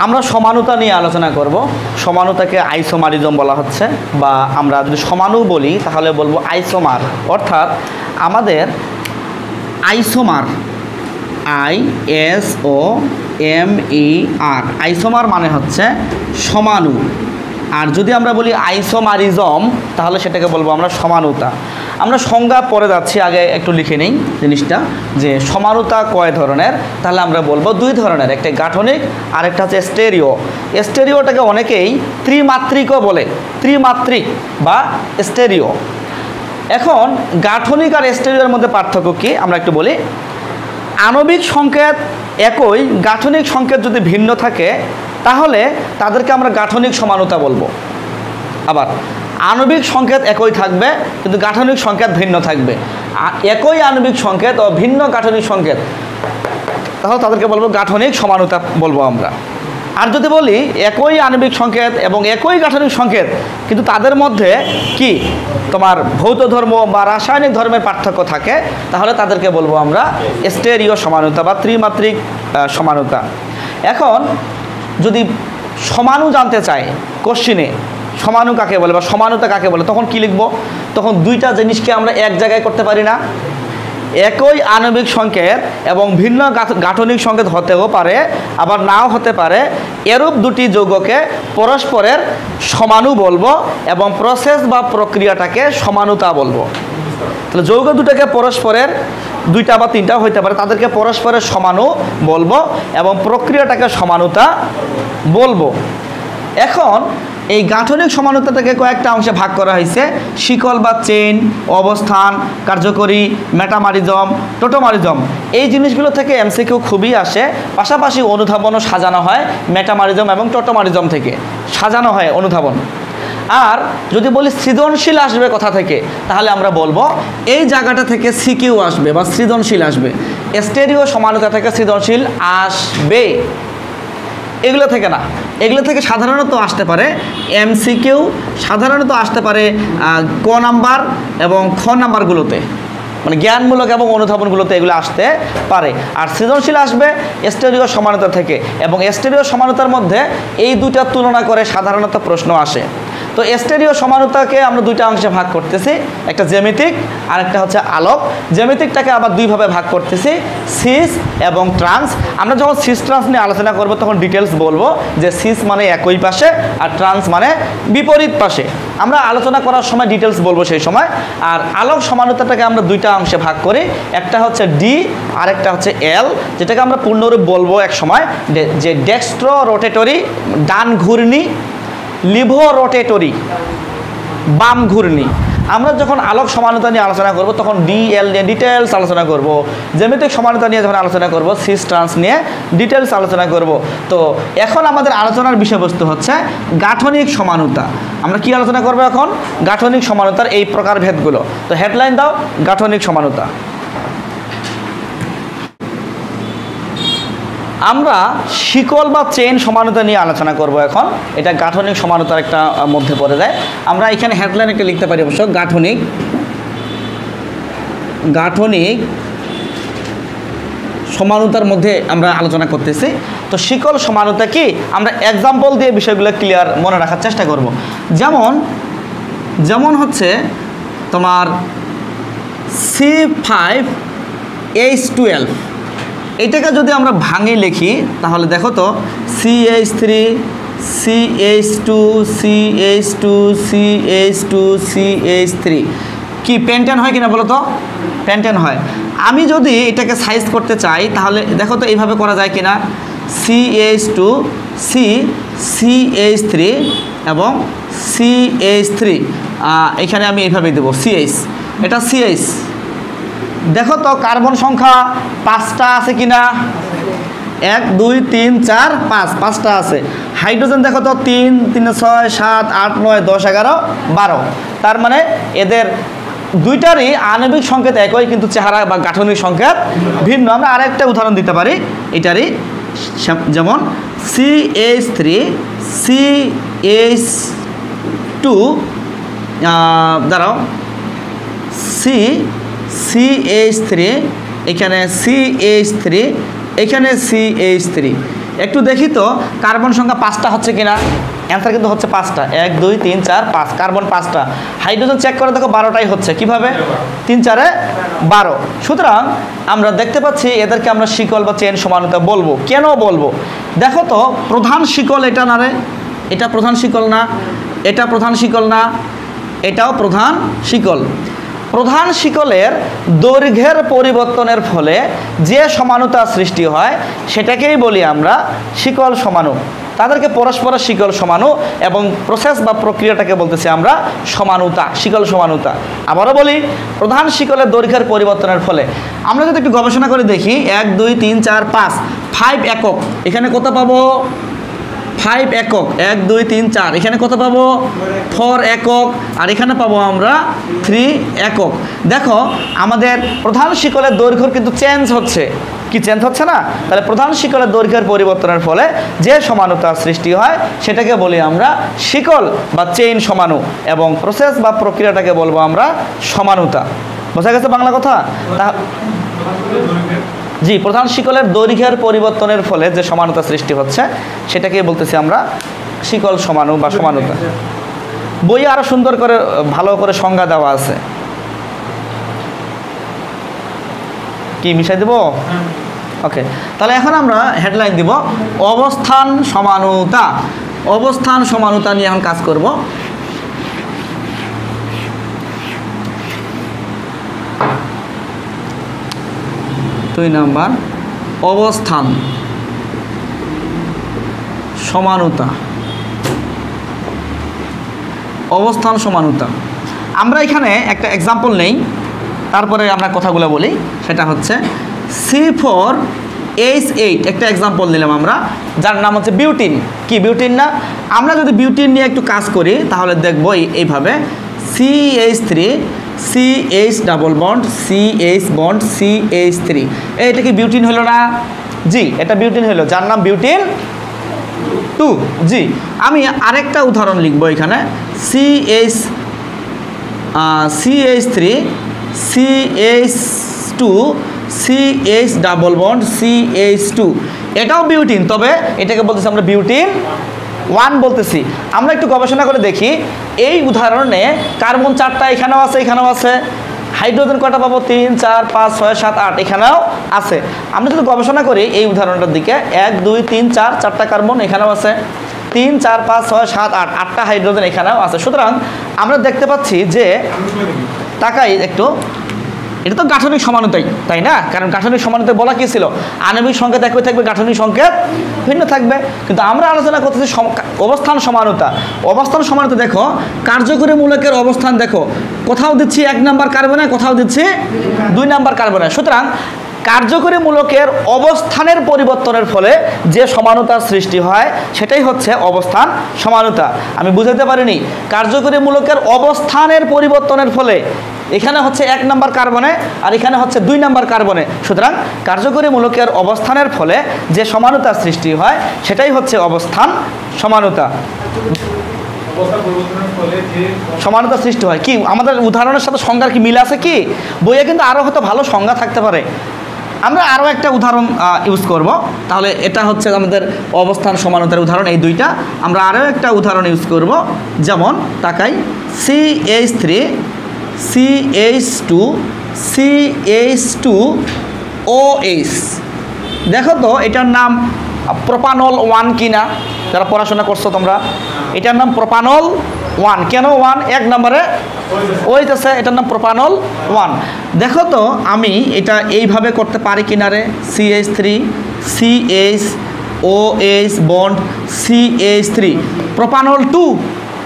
আমরা সমানুতা নিয়ে আলোচনা করব। সমানুতাকে আইসোমারিজম বলা হচ্ছে, বা আমরা যদি সমানু বলি তাহলে বলবো আইসোমার। অর্থাৎ আমাদের আইসোমার, ISOMER, আইসোমার মানে হচ্ছে সমানু। আর যদি আমরা বলি আইসোমারিজম তাহলে সেটাকে বলবো আমরা সমানুতা। আমরা সংজ্ঞা পরে যাচ্ছি, আগে একটু লিখে নেই জিনিসটা, যে সমানুতা কয় ধরনের। তাহলে আমরা বলবো দুই ধরনের, একটা গাঠনিক আর একটা হচ্ছে স্টেরিও। স্টেরিওটাকে অনেকেই ত্রিমাত্রিকও বলে, ত্রিমাত্রিক বা স্টেরিও। এখন গাঠনিক আর স্টেরিওর মধ্যে পার্থক্য কি আমরা একটু বলি। আণবিক সংকেত একই, গাঠনিক সংকেত যদি ভিন্ন থাকে তাহলে তাদেরকে আমরা গাঠনিক সমানুতা বলবো। আবার আণবিক সংকেত একই থাকবে কিন্তু গাঠনিক সংকেত ভিন্ন থাকবে। একই আণবিক সংকেত ও ভিন্ন গাঠনিক সংকেত, তাহলে তাদেরকে বলবো গাঠনিক সমানুতা বলবো আমরা। আর যদি বলি একই আণবিক সংকেত এবং একই গাঠনিক সংকেত কিন্তু তাদের মধ্যে কি তোমার ভৌত ধর্ম বা রাসায়নিক ধর্মের পার্থক্য থাকে, তাহলে তাদেরকে বলবো আমরা স্টেরিও সমানুতা বা ত্রিমাত্রিক সমানুতা। এখন যদি সমানু জানতে চাই কোশ্চিনে, সমানু কাকে বলে বা সমানুতা কাকে বলে, তখন কি লিখব? তখন দুইটা জিনিসকে আমরা এক জায়গায় করতে পারি না। একই আণবিক সংকেত এবং ভিন্ন গাঠনিক সংকেত হতেও পারে, আবার নাও হতে পারে। এরূপ দুটি যৌগকে পরস্পরের সমানু বলবো এবং প্রসেস বা প্রক্রিয়াটাকে সমানুতা বলবো। তাহলে যৌগ দুটাকে পরস্পরের, দুইটা বা তিনটা হইতে পারে, তাদেরকে পরস্পরের সমানু বলবো এবং প্রক্রিয়াটাকে সমানুতা বলবো। এখন এই গাঠনিক সমানুতাটাকে কয়েকটা অংশে ভাগ করা হয়েছে। শিকল বা চেইন, অবস্থান, কার্যকরী, মেটামারিজম, টোটোমারিজম। এই জিনিসগুলো থেকে এমসিকিউ খুবই আসে। পাশাপাশি অনুধাবনও সাজানো হয় মেটামারিজম এবং টোটোমারিজম থেকে সাজানো হয় অনুধাবন। আর যদি বলি সৃজনশীল আসবে কোথা থেকে, তাহলে আমরা বলবো এই জায়গাটা থেকে সিকিউ আসবে বা সৃজনশীল আসবে। স্টেরিও সমানুতা থেকে সৃজনশীল আসবে, এগুলো থেকে না। এগুলো থেকে সাধারণত আসতে পারে এমসিকিউ, সাধারণত আসতে পারে ক নাম্বার এবং খ নাম্বারগুলোতে, মানে জ্ঞানমূলক এবং অনুধাবনগুলোতে এগুলো আসতে পারে। আর সৃজনশীল আসবে স্টেরিও সমানুতা থেকে, এবং স্টেরিও সমানুতার মধ্যে এই দুটার তুলনা করে সাধারণত প্রশ্ন আসে। তো স্টেরিও সমানুতাকে আমরা দুইটা অংশে ভাগ করতেছি, একটা জ্যামিতিক আর একটা হচ্ছে আলোক। জ্যামিতিকটাকে আবার দুইভাবে ভাগ করতেছি, সিস এবং ট্রান্স। আমরা যখন সিস ট্রান্স নিয়ে আলোচনা করব তখন ডিটেলস বলবো যে সিস মানে একই পাশে আর ট্রান্স মানে বিপরীত পাশে। আমরা আলোচনা করার সময় ডিটেলস বলবো সেই সময়। আর আলোক সমানুতাটাকে আমরা দুইটা অংশে ভাগ করি, একটা হচ্ছে ডি আর একটা হচ্ছে এল, যেটাকে আমরা পূর্ণরূপ বলবো এক সময় যে ডেক্সট্রো রোটেটরি, ডান ঘূর্ণি, লিভো রোটেটরি, বাম ঘূর্ণি। আমরা যখন আলোক সমানুতা নিয়ে আলোচনা করব তখন ডিএল নিয়ে ডিটেলস আলোচনা করব। জ্যামিতিক সমানুতা নিয়ে যখন আলোচনা করব সিস ট্রান্স নিয়ে ডিটেলস আলোচনা করব। তো এখন আমাদের আলোচনার বিষয়বস্তু হচ্ছে গাঠনিক সমানুতা। আমরা কি আলোচনা করব এখন? গাঠনিক সমানুতার এই প্রকারভেদগুলো। তো হেডলাইন দাও, গাঠনিক সমানুতা। আমরা শিকল বা চেইন সমানুতা নিয়ে আলোচনা করব এখন। এটা গাঠনিক সমানুতার একটা মধ্যে পড়ে যায়। আমরা এখানে হেডলাইন একটা লিখতে পারি অবশ্য, গাঠনিক সমানুতার মধ্যে আমরা আলোচনা করতেছি। তো শিকল সমানুতা কি, আমরা এক্সাম্পল দিয়ে বিষয়গুলো ক্লিয়ার মনে রাখার চেষ্টা করব। যেমন হচ্ছে তোমার C5H12, এইটাকে যদি আমরা ভাঙে লিখি তাহলে দেখো তো CH3 CH2 CH2 CH2 CH3 কি পেন্টেন হয় কিনা বলো তো? পেন্টেন হয়। আমি যদি এটাকে সাইজ করতে চাই তাহলে দেখো তো এইভাবে করা যায় কিনা, CH2 CH3 এবং CH3, এখানে আমি এইভাবে দেবো CH, এটা CH। দেখো তো কার্বন সংখ্যা 5টা আছে কিনা, 1 2 3 4 5, 5টা আছে। হাইড্রোজেন দেখো তো 3 3 6 7 8 9 10 11 12। তার মানে এদের দুইটারই আণবিক সংকেত একই কিন্তু চেহারা বা গাঠনিক সংকেত ভিন্ন। আমরা আরেকটা উদাহরণ দিতে পারি এটারই, যেমন CH3 CH2 দাঁড়াও CH3, এখানে CH3, এখানে CH3, একটু দেখি তো কার্বন সংখ্যা 5টা হচ্ছে কিনা। অ্যান্সার কিন্তু হচ্ছে 5টা, 1 2 3 4 5, কার্বন 5টা। হাইড্রোজেন চেক করে দেখো 12টাই হচ্ছে। কিভাবে? 3 4 এ 12। সুতরাং আমরা দেখতে পাচ্ছি এদেরকে আমরা শিকল বা চেইন সমানুতা বলবো। কেন বলবো দেখো তো, প্রধান শিকল এটা না রে, এটা প্রধান শিকল না, এটা প্রধান শিকল না, এটাও প্রধান শিকল। প্রধান শিকলের দৈর্ঘ্যের পরিবর্তনের ফলে যে সমানুতা সৃষ্টি হয় সেটাকেই বলি আমরা শিকল সমাণু। তাদেরকে পরস্পর শিকল সমাণু এবং প্রসেস বা প্রক্রিয়াটাকে বলতেছি আমরা সমানুতা, শিকল সমানুতা। আবারও বলি, প্রধান শিকলের দৈর্ঘ্যের পরিবর্তনের ফলে আমরা যদি একটু গবেষণা করে দেখি 1 2 3 4 5, 5 একক, এখানে কত পাবো? 5 একক, 1 2 3 4, এখানে কত পাবো? 4 একক, আর এখানে পাবো আমরা 3 একক। দেখো আমাদের প্রধান শিকলের দৈর্ঘ্য কিন্তু চেঞ্জ হচ্ছে, কি চেঞ্জ হচ্ছে না? তাহলে প্রধান শিকলের দৈর্ঘ্যের পরিবর্তনের ফলে যে সমানুতা সৃষ্টি হয় সেটাকে বলি আমরা শিকল বা চেইন সমাণু, এবং প্রসেস বা প্রক্রিয়াটাকে বলবো আমরা সমানুতা। বোঝা গেছে বাংলা কথা? জি, প্রধান শিকলের দৈর্ঘ্যের পরিবর্তনের ফলে যে সমানুতা সৃষ্টি হচ্ছে সেটাকে বলতেছি আমরা শিকল সমাণু বা সমানুতা। বইয়ে আরো সুন্দর করে ভালো করে সংজ্ঞা দেওয়া আছে। কি মিশাই দেব? ওকে, তাহলে এখন আমরা হেডলাইন দিব অবস্থান সমানুতা। অবস্থান সমানুতা নিয়ে এখন কাজ করব। দুই নাম্বার, অবস্থান সমানুতা। অবস্থান সমানুতা আমরা এখানে একটা এক্সাম্পল নেই, তারপরে আমরা কথাগুলো বলি। সেটা হচ্ছে C4H8 একটা এক্সাম্পল নিলাম আমরা, যার নাম হচ্ছে বিউটিন। কি বিউটিন না? আমরা যদি বিউটিন নিয়ে একটু কাজ করি তাহলে দেখবো এইভাবে CH3 CH double bond CH bond CH3, এটা কি বিউটিন হলো না? জি, এটা বিউটিন হলো, যার নাম বিউটিন 2। জি, আমি আরেকটা উদাহরণ লিখবো এখানে CH3 CH2 CH double bond CH2, এটাও বিউটিন, তবে এটাকে বলতেছি আমরা বিউটিন 1 বলতেছি। আমরা একটু গবেষণা করে দেখি এই উদাহরণে কার্বন 4টা এখানেও আছে, এখানেও আছে। হাইড্রোজেন কয়টা পাবো? 3 4 5 6 7 8, এখানেও আছে। আমরা যদি গবেষণা করি এই উদাহরণটার দিকে 1 2 3 4, 4টা কার্বন এখানেও আছে, 3 4 5 6 7 8, 8টা হাইড্রোজেন এখানেও আছে। সুতরাং আমরা দেখতে পাচ্ছি যে, তাকাই একটু, এটা তো গাঠনিক সমানুতাই, তাই না? কারণ গাঠনিক সমানুতা বলা কি ছিল? আণবিক সংকেত একই থাকবে, গাঠনিক সংকেত ভিন্ন থাকবে। কিন্তু আমরা আলোচনা করতেছি অবস্থান সমানুতা। অবস্থান সমানুতা দেখো, কার্যকরী মূলকের অবস্থান দেখো, কোথাও দিচ্ছি 1 নাম্বার কার্বনে, কোথাও দিচ্ছি 2 নাম্বার কার্বনে। সুতরাং কার্যকরী মূলকের অবস্থানের পরিবর্তনের ফলে যে সমানুতার সৃষ্টি হয় সেটাই হচ্ছে অবস্থান সমানুতা। আমি বুঝাতে পারিনি, কার্যকরী মূলকের অবস্থানের পরিবর্তনের ফলে এখানে হচ্ছে 1 নাম্বার কার্বনে আর এখানে হচ্ছে 2 নাম্বার কার্বনে। সুতরাং কার্যকরী মূলকের অবস্থানের ফলে যে সমানুতার সৃষ্টি হয় সেটাই হচ্ছে অবস্থান সমানুতা। সমানুতা সৃষ্টি হয় কি? আমাদের উদাহরণের সাথে সংজ্ঞার কি মিল আছে কি? বইয়ে কিন্তু আরও হয়তো ভালো সংজ্ঞা থাকতে পারে। আমরা আরও একটা উদাহরণ ইউজ করব। তাহলে এটা হচ্ছে আমাদের অবস্থান সমানুতার উদাহরণ, এই দুইটা। আমরা আরও একটা উদাহরণ ইউজ করব, যেমন তাকাই CH3 CH2 CH2OH। দেখো তো এটার নাম প্রোপানল 1 কিনা? যারা পড়াশোনা করছো তোমরা, এটার নাম প্রোপানল 1। কেন 1? 1 নম্বরে ওইচ আছে, এটার নাম প্রোপানল 1। দেখো তো আমি এটা এইভাবে করতে পারি কিনা রে? CH3 CHOH bond CH3, propanol 2,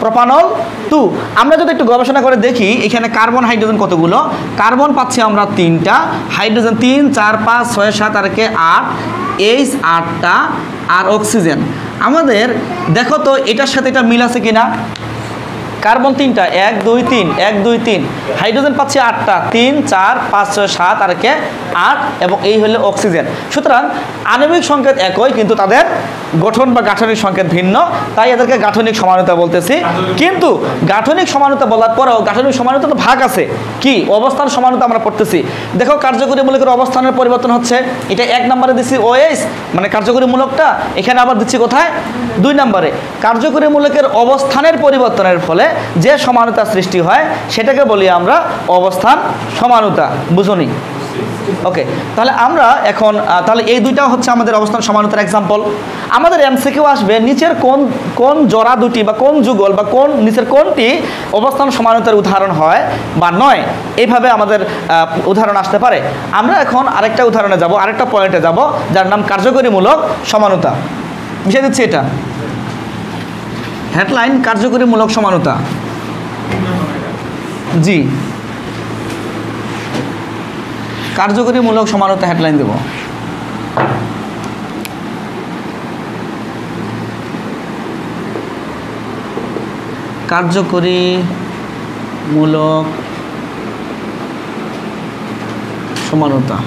propanol 2। আমরা যদি একটু গবেষণা করে দেখি এখানে কার্বন হাইড্রোজেন কতগুলো? কার্বন পাচ্ছি আমরা 3টা, হাইড্রোজেন 3 4 5 6 7 আর কে 8, H 8টা, আর অক্সিজেন আমাদের। দেখো তো এটার সাথে এটা মিল আছে কিনা? কার্বন 3টা, 1 2 3, 1 2 3, হাইড্রোজেন পাচ্ছি 8টা, 3 4 5 6 7 আর কে 8, এবং এই হলো অক্সিজেন। সুতরাং আণবিক সংকেত একই, কিন্তু তাদের গঠন বা গাঠনিক সংকেত ভিন্ন, তাই এদেরকে গাঠনিক সমানুতা বলতেছি। কিন্তু গাঠনিক সমানুতা বলার পরেও গাঠনিক সমানুতা তো ভাগ আছে, কি অবস্থান সমানুতা আমরা পড়তেছি। দেখো কার্যকরী মূলকের অবস্থানের পরিবর্তন হচ্ছে, এটা 1 নম্বরে দিচ্ছি OH মানে কার্যকরী মূলকটা, এখানে আবার দিচ্ছি কোথায় 2 নম্বরে। কার্যকরী মূলকের অবস্থানের পরিবর্তনের ফলে যে সমানুতা সৃষ্টি হয় সেটাকে বলি আমরা অবস্থান সমানুতা। বুঝুনি? ওকে, তাহলে আমরা এখন তাহলে এই দুইটা হচ্ছে আমাদের অবস্থান সমানুতার এক্সাম্পল। আমাদের এমসিকিউ আসবে নিচের কোন জোড়া দুটি বা কোন যুগল বা কোন নিচের কোনটি অবস্থান সমানুতার উদাহরণ হয় বা নয়, এইভাবে আমাদের উদাহরণ আসতে পারে। আমরা এখন আরেকটা উদাহরণে যাব, আরেকটা পয়েন্টে যাব, যার নাম কার্যকরীমূলক সমানুতা। বিষয় দিচ্ছি এটা হেডলাইন, কার্যকরীমূলক সমানুতা। জি, কার্যকরীমূলক সমানুতা হেডলাইন দেব। কার্যকরীমূলক সমানুতা।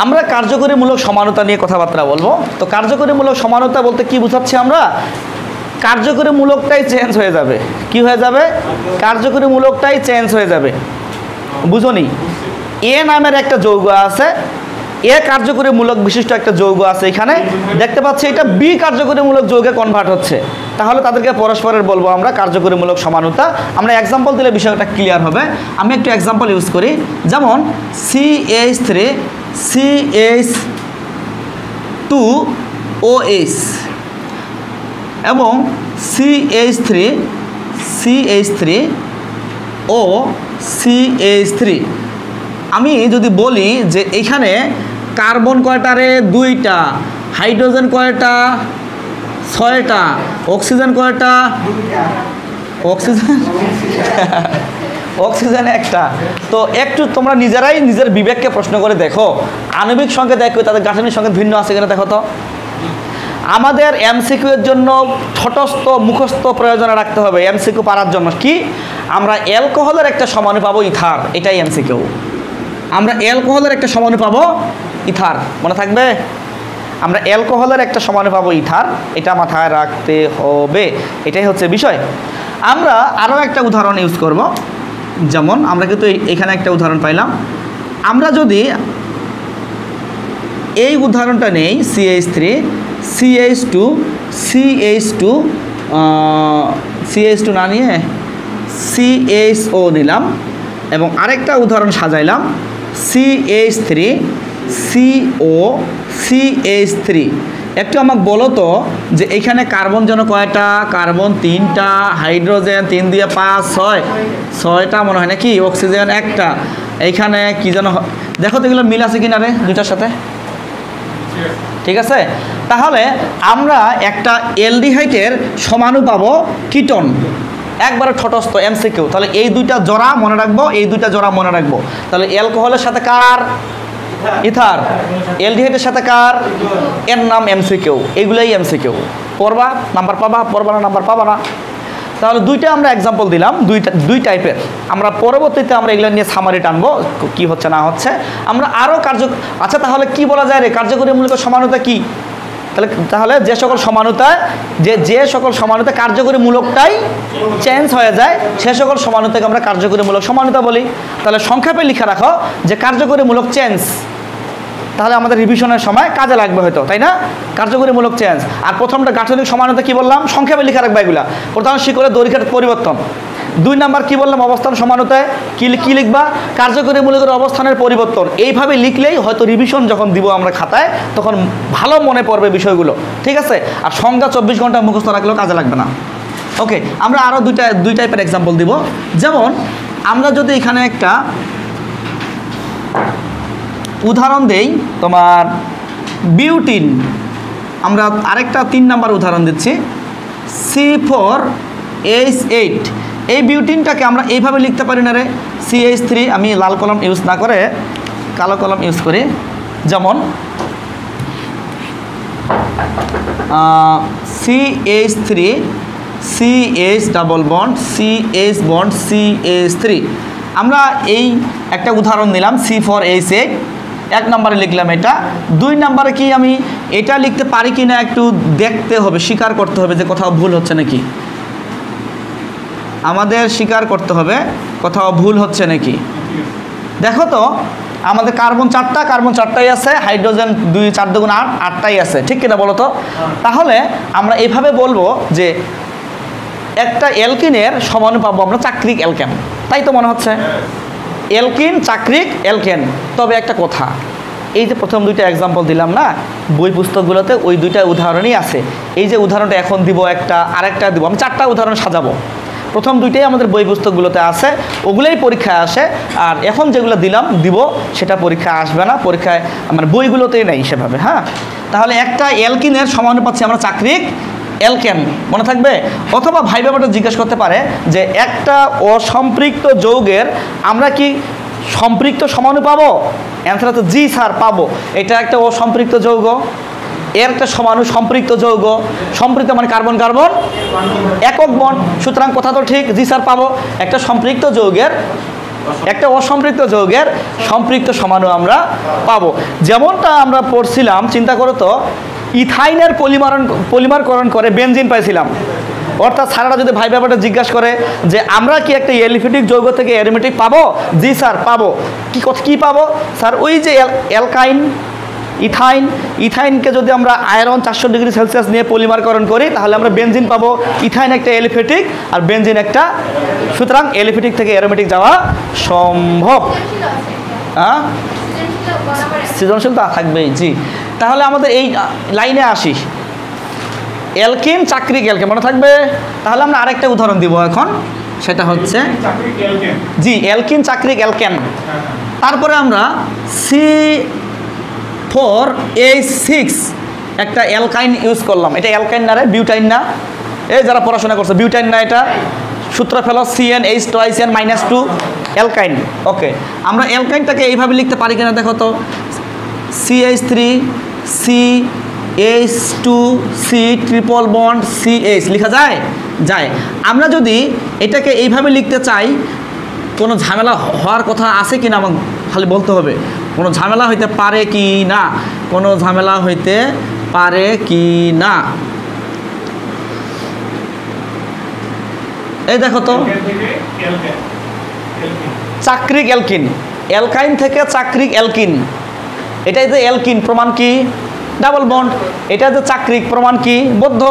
আমরা কার্যকরীমূলক সমানুতা নিয়ে কথাবার্তা বলবো। তো কার্যকরীমূলক সমানুতা বলতে কি বোঝাচ্ছি আমরা? কার্যকরীমূলকটাই চেঞ্জ হয়ে যাবে। কি হয়ে যাবে? কার্যকরীমূলকটাই চেঞ্জ হয়ে যাবে। বুঝনি? এ নামের একটা যৌগ আছে, এ কার্যকরীমূলক বিশিষ্ট একটা যৌগ আছে, এখানে দেখতে পাচ্ছি এটা বি কার্যকরীমূলক যৌগে কনভার্ট হচ্ছে, তাহলে তাদেরকে পরস্পরের বলবো আমরা কার্যকরীমূলক সমানুতা। আমরা এক্সাম্পল দিলে বিষয়টা ক্লিয়ার হবে। আমি একটু এক্সাম্পল ইউজ করি, যেমন CH3 CH2OH এবং CH3OCH3। আমি যদি বলি যে এখানে কার্বন কয়টারে 2টা, হাইড্রোজেন কয়টা 6টা, অক্সিজেন কয়টা? অক্সিজেন একটা। তো একটু তোমরা নিজেরাই নিজের বিবেককে প্রশ্ন করে দেখো, আণবিক সংকেত একই, তাদের গাঠনিক সংকেত ভিন্ন আছে কিনা দেখো তো। আমাদের এমসিকিউ এর জন্য ছোটস্থ মুখস্থ প্রয়োজনে রাখতে হবে এমসিকিউ পারার জন্য। কি? আমরা অ্যালকোহলের একটা সমাণু পাবো ইথার, এটাই এমসিকিউ। আমরা অ্যালকোহলের একটা সমাণু পাবো ইথার, মনে থাকবে? আমরা অ্যালকোহলের একটা সমাণু পাবো ইথার, এটা মাথায় রাখতে হবে, এটাই হচ্ছে বিষয়। আমরা আরও একটা উদাহরণ ইউজ করব, যেমন আমরা কিন্তু এখানে একটা উদাহরণ পাইলাম। আমরা যদি এই উদাহরণটা নেই CH3 CH2 না নিয়ে CHO নিলাম, এবং আরেকটা উদাহরণ সাজাইলাম CH3 COCH3। একটু আমাকে বলো তো যে এখানে কার্বন যেন কয়টা? কার্বন 3টা, হাইড্রোজেন 3 দিয়ে 5 6টা মনে হয় নাকি, অক্সিজেন একটা। এইখানে কি যেন, দেখো তো এগুলো মিল আছে কিনা রে দুইটার সাথে? ঠিক আছে, তাহলে আমরা একটা অ্যালডিহাইডের সমাণু পাবো কিটোন, একবারে ঠটস্থ এমসিকিউ। তাহলে এই দুইটা জোড়া মনে রাখবো, এই দুইটা জোড়া মনে রাখবো। তাহলে অ্যালকোহলের সাথে কার? ইথার। অ্যালডিহাইডের সাথে কার? এর নাম এমসিকিউ। এইগুলাই এমসিকিউ, পড়বা নাম্বার পাবা, পড়বা না নাম্বার পাবা না। তাহলে দুইটা আমরা এক্সাম্পল দিলাম, দুই টাইপের। আমরা পরবর্তীতে আমরা এগুলো নিয়ে সামারি টানবো, কি হচ্ছে না হচ্ছে। আমরা আরও আচ্ছা তাহলে কি বলা যায় রে, কার্যকরীমূলক সমানুতা কি? তাহলে যে সকল সমানুতা কার্যকরীমূলকটাই চেঞ্জ হয়ে যায়, সে সকল সমানুতাকে আমরা কার্যকরীমূলক সমানুতা বলি। তাহলে সংক্ষেপে লিখে রাখো যে কার্যকরীমূলক চেঞ্জ, তাহলে আমাদের রিভিশনের সময় কাজে লাগবে হয়তো, তাই না? কার্যকরীমূলক চেঞ্জ। আর প্রথমটা গাঠনিক সমানুতা কি বললাম? সংক্ষেপে লিখে রাখবে এগুলা। প্রধান শিকড়ের দৈর্ঘ্যের পরিবর্তন। 2 নাম্বার কি বললাম? অবস্থান সমানুতায় কি লিখবা? কার্যকরীমূলকের অবস্থানের পরিবর্তন। এইভাবে লিখলেই হয়তো রিভিশন যখন দিব আমরা খাতায়, তখন ভালো মনে পড়বে বিষয়গুলো, ঠিক আছে? আর সংজ্ঞা 24 ঘন্টা মুখস্থ রাখলেও কাজে লাগবে না। ওকে, আমরা আরও দুই টাইপের এক্সাম্পল দিব। যেমন আমরা যদি এখানে একটা উদাহরণ দেই, তোমার বিউটিন। আমরা আরেকটা 3 নাম্বার উদাহরণ দিচ্ছি C4H8। এই বিউটিনটাকে আমরা এইভাবে লিখতে পারি না রে, CH3। আমি লাল কলম ইউজ না করে কালো কলম ইউজ করি। যেমন CH3 CH double bond CH bond CH3। আমরা এই একটা উদাহরণ নিলাম C4H8, 1 নম্বরে লিখলাম এটা। 2 নম্বরে কি আমি এটা লিখতে পারি কি না একটু দেখতে হবে, স্বীকার করতে হবে যে কোথাও ভুল হচ্ছে নাকি। আমাদের স্বীকার করতে হবে কোথাও ভুল হচ্ছে নাকি। দেখো তো আমাদের কার্বন 4টা, কার্বন 4টাই আছে, হাইড্রোজেন 2 4 2 8 8টাই আছে, ঠিক কিনা বলো তো। তাহলে আমরা এইভাবে বলবো যে একটা অ্যালকিনের সমানু পাবো আমরা চাক্রিক অ্যালকেন, তাই তো মনে হচ্ছে অ্যালকিন চাক্রিক অ্যালকেন। তবে একটা কথা, এই যে প্রথম 2টা এক্সাম্পল দিলাম না বই পুস্তকগুলোতে, ওই 2টা উদাহরণই আছে। এই যে উদাহরণটা এখন দিব একটা, আরেকটা দিব, আমি 4টা উদাহরণ সাজাবো। প্রথম 2টাই আমাদের বই পুস্তকগুলোতে আছে, ওগুলোই পরীক্ষায় আসে। আর এখন যেগুলো দিব সেটা পরীক্ষায় আসবে না, পরীক্ষায় মানে বইগুলোতেই নেই সেভাবে। হ্যাঁ, তাহলে একটা অ্যালকিনের সমানু পাচ্ছি আমরা চাক্রিক অ্যালকেন, মনে থাকবে। অথবা ভাই ব্যাপারটা জিজ্ঞেস করতে পারে যে একটা অসম্পৃক্ত যৌগের আমরা কি সম্পৃক্ত সমাণু পাবো? অ্যান্সার হচ্ছে জি স্যার পাবো। এটা একটা অসম্পৃক্ত যৌগ, এর একটা সমাণু সম্পৃক্ত যৌগ। সম্পৃক্ত মানে কার্বন কার্বন একক বন্ড, সুতরাং কথা তো ঠিক, জি স্যার পাবো। একটা সম্পৃক্ত যৌগের, একটা অসম্পৃক্ত যৌগের সম্পৃক্ত সমাণু আমরা পাবো। যেমনটা আমরা পড়ছিলাম, চিন্তা করো তো, ইথাইনের পলিমারকরণ করে বেনজিন পাইছিলাম। অর্থাৎ স্যাররা যদি ভাই ব্যাপারটা জিজ্ঞাসা করে যে আমরা কি একটা অ্যালিফেটিক যৌগ থেকে অ্যারোমেটিক পাবো? জি স্যার পাবো। কি পাবো স্যার? ওই যে অ্যালকাইন ইথাইনকে যদি আমরা আয়রন 400 ডিগ্রি সেলসিয়াস নিয়ে পলিমারকরণ করি তাহলে আমরা বেনজিন পাবো। ইথাইন একটা অ্যালিফেটিক আর বেনজিন একটা, সুতরাং অ্যালিফেটিক থেকে অ্যারোমেটিক যাওয়া সম্ভব। হ্যাঁ, সৃজনশীলতা থাকবেই। জি, তাহলে আমাদের এই লাইনে আসি, অ্যালকিন চাক্রিক অ্যালকেন মনে থাকবে। তাহলে আমরা আরেকটা উদাহরণ দিব এখন, সেটা হচ্ছে জি অ্যালকিন চাক্রিক অ্যালকেন। তারপরে আমরা C4H6 একটা অ্যালকাইন ইউজ করলাম। এটা অ্যালকাইন না রে, বিউটাইন না? এই যারা পড়াশোনা করছে বিউটাইন না, এটা সূত্র ফেলো CnH2n-2 অ্যালকাইন। ওকে, আমরা অ্যালকাইনটাকে এইভাবে লিখতে পারি কিনা দেখো তো, CH3CH2C ট্রিপল বন্ড CH লিখা যায়? যায়। আমরা যদি এটাকে এইভাবে লিখতে চাই, কোনো ঝামেলা হওয়ার কথা আছে কি না আমাকে খালি বলতে হবে। কোনো ঝামেলা হইতে পারে কি না, কোনো ঝামেলা হইতে পারে কি না। এই দেখো তো, চাক্রিক অ্যালকিন, অ্যালকাইন থেকে চাক্রিক অ্যালকিন। এটাই যে অ্যালকিন প্রমাণ কি? Double bond. এটা যে চাক্রিক প্রমাণ কি? বদ্ধ।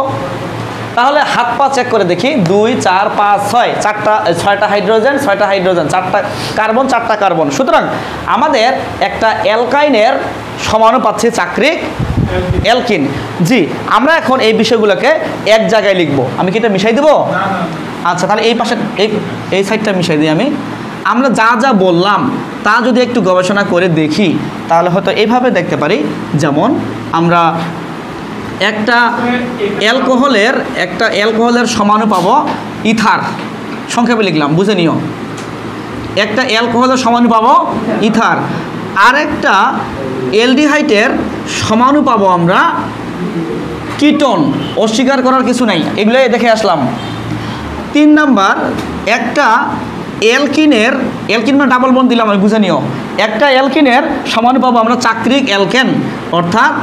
তাহলে হাত পা চেক করে দেখি, 2 4 5 6, 6টা হাইড্রোজেন 6টা হাইড্রোজেন, 4টা কার্বন 4টা কার্বন। সুতরাং আমাদের একটা অ্যালকাইনের সমাণু পাচ্ছি চাক্রিক অ্যালকিন। জি, আমরা এখন এই বিষয়গুলোকে এক জায়গায় লিখবো। আমি কি এটা মিশাই দেবো? আচ্ছা, তাহলে এই পাশে এই সাইডটা মিশাই দিই আমি। আমরা যা যা বললাম তা যদি একটু গবেষণা করে দেখি তাহলে হয়তো এইভাবে দেখতে পারি। যেমন আমরা একটা অ্যালকোহলের সমাণু পাবো ইথার, সংক্ষেপে লিখলাম, বুঝে নিও। একটা অ্যালকোহলের সমাণু পাবো ইথার, আর একটা অ্যালডিহাইডের সমাণু পাবো আমরা কিটোন। অস্বীকার করার কিছু নাই, এগুলোই দেখে আসলাম। 3 নাম্বার, একটা অ্যালকিন মানে ডাবল বন্ড দিলাম আমি, বুঝে নিও। একটা অ্যালকিনের সমাণু পাবো আমরা চাক্রিক অ্যালকেন, অর্থাৎ